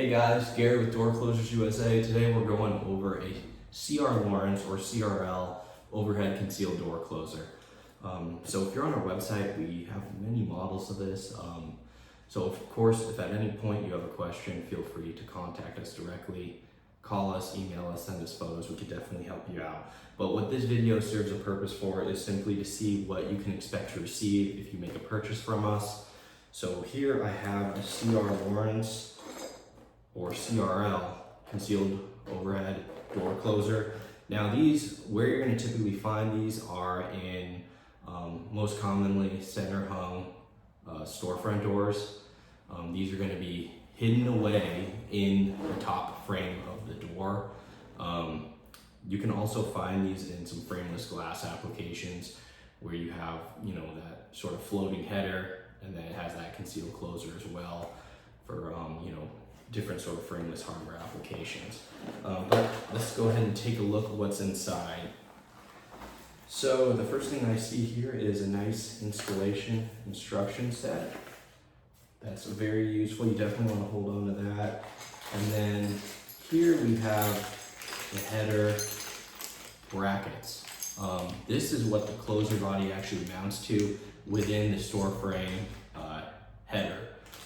Hey guys, Gary with Door Closers USA. Today we're going over a Laurence or CRL overhead concealed door closer. So if you're on our website, we have many models of this. So of course, if at any point you have a question, feel free to contact us directly. Call us, email us, send us photos. We could definitely help you out. But what this video serves a purpose for is simply to see what you can expect to receive if you make a purchase from us. So here I have a Laurence or CRL, concealed overhead door closer. Now these, where you're going to typically find these are in most commonly center hung storefront doors. These are going to be hidden away in the top frame of the door. You can also find these in some frameless glass applications where you have, that sort of floating header, and then it has that concealed closer as well for, different sort of frameless hardware applications. But let's go ahead and take a look at what's inside. So the first thing I see here is a nice installation instruction set. That's very useful. You definitely want to hold on to that. And then here we have the header brackets. This is what the closer body actually mounts to within the store frame header.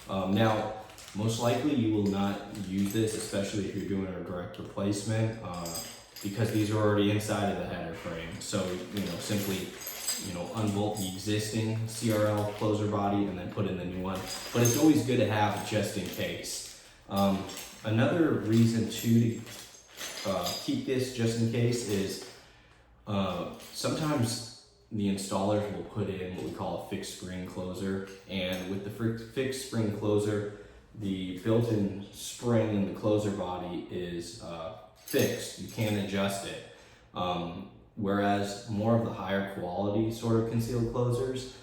Now, most likely you will not use this, especially if you're doing a direct replacement, because these are already inside of the header frame. So, simply, unbolt the existing CRL closer body and then put in the new one. But it's always good to have just in case. Another reason to keep this just in case is sometimes the installers will put in what we call a fixed spring closer, and with the fixed spring closer, the built-in spring in the closer body is fixed. You can't adjust it. Whereas more of the higher quality sort of concealed closers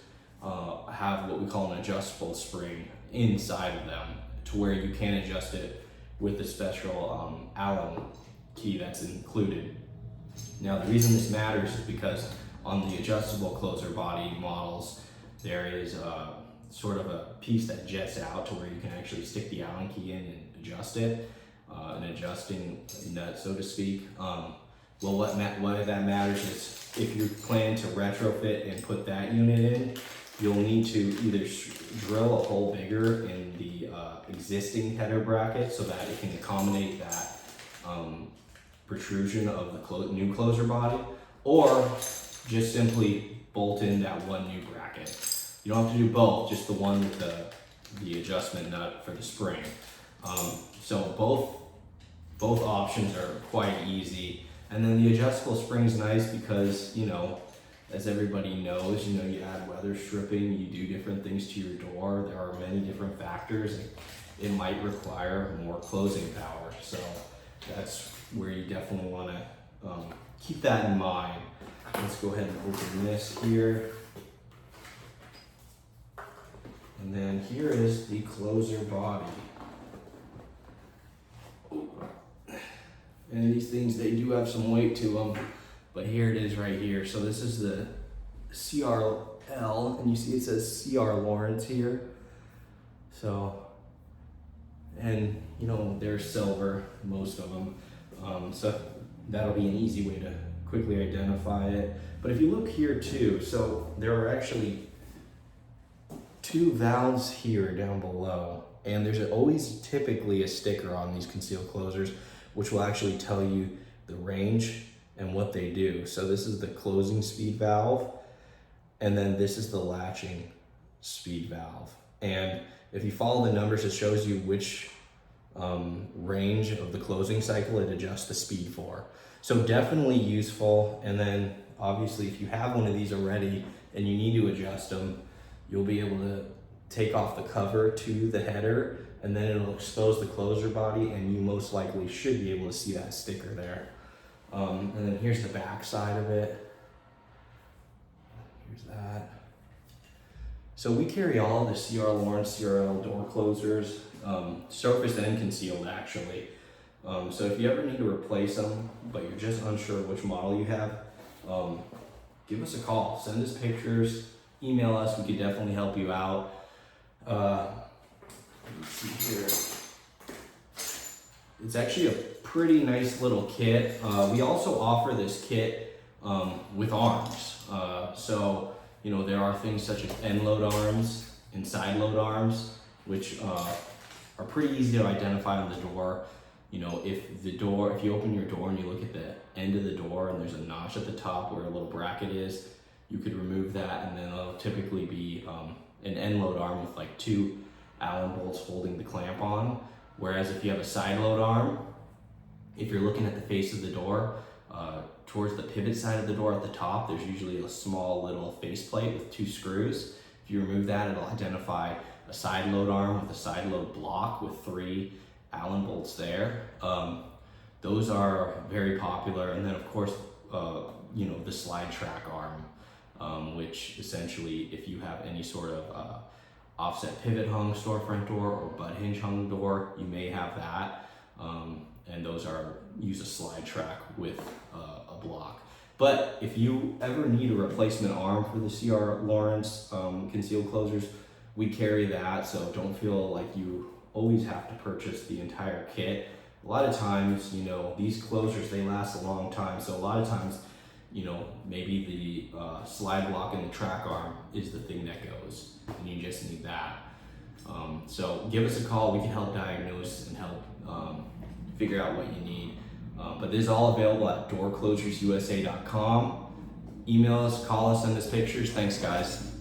have what we call an adjustable spring inside of them, to where you can adjust it with the special Allen key that's included. Now the reason this matters is because on the adjustable closer body models, there is sort of a piece that jets out to where you can actually stick the Allen key in and adjust it, an adjusting nut, so to speak. Well, what that matters is if you plan to retrofit and put that unit in, you'll need to either drill a hole bigger in the existing header bracket so that it can accommodate that protrusion of the new closer body, or just simply bolt in that one new bracket. You don't have to do both, just the one with the adjustment nut for the spring. So both options are quite easy. And then the adjustable spring is nice because, as everybody knows, you add weather stripping, you do different things to your door. There are many different factors. It might require more closing power. So that's where you definitely want to keep that in mind. Let's go ahead and open this here. And then here is the closer body. And these things, they do have some weight to them, but here it is right here. So this is the CRL, and you see it says CR Laurence here. So, and they're silver, most of them. So that'll be an easy way to quickly identify it. But if you look here too, so there are actually two valves here down below, and there's always typically a sticker on these concealed closers which will actually tell you the range and what they do. So this is the closing speed valve, and then this is the latching speed valve. And if you follow the numbers, it shows you which range of the closing cycle it adjusts the speed for. So definitely useful. And then obviously if you have one of these already and you need to adjust them, you'll be able to take off the cover to the header, and then it'll expose the closer body, and you most likely should be able to see that sticker there. And then here's the back side of it. Here's that. So we carry all the CR Laurence CRL door closers, surface and concealed actually. So if you ever need to replace them, but you're just unsure which model you have, give us a call, send us pictures, email us, we could definitely help you out. Let's see here. It's actually a pretty nice little kit. We also offer this kit with arms. So, you know, there are things such as end load arms and side load arms, which are pretty easy to identify on the door. You know, if you open your door and you look at the end of the door and there's a notch at the top where a little bracket is, you could remove that, and then it'll typically be an end load arm with like 2 Allen bolts holding the clamp on. Whereas if you have a side load arm, if you're looking at the face of the door, towards the pivot side of the door at the top, there's usually a small little faceplate with 2 screws. If you remove that, it'll identify a side load arm with a side load block with 3 Allen bolts there. Those are very popular. And then of course, you know, the slide track arm, which essentially, if you have any sort of offset pivot hung storefront door or butt hinge hung door, you may have that. And those use a slide track with a block. But if you ever need a replacement arm for the CR Laurence concealed closers, we carry that, so don't feel like you always have to purchase the entire kit. A lot of times, you know, these closers, they last a long time, so a lot of times, you know, maybe the slide block and the track arm is the thing that goes, and you just need that. So give us a call, we can help diagnose and help figure out what you need. But this is all available at doorclosersusa.com. Email us, call us, send us pictures. Thanks, guys.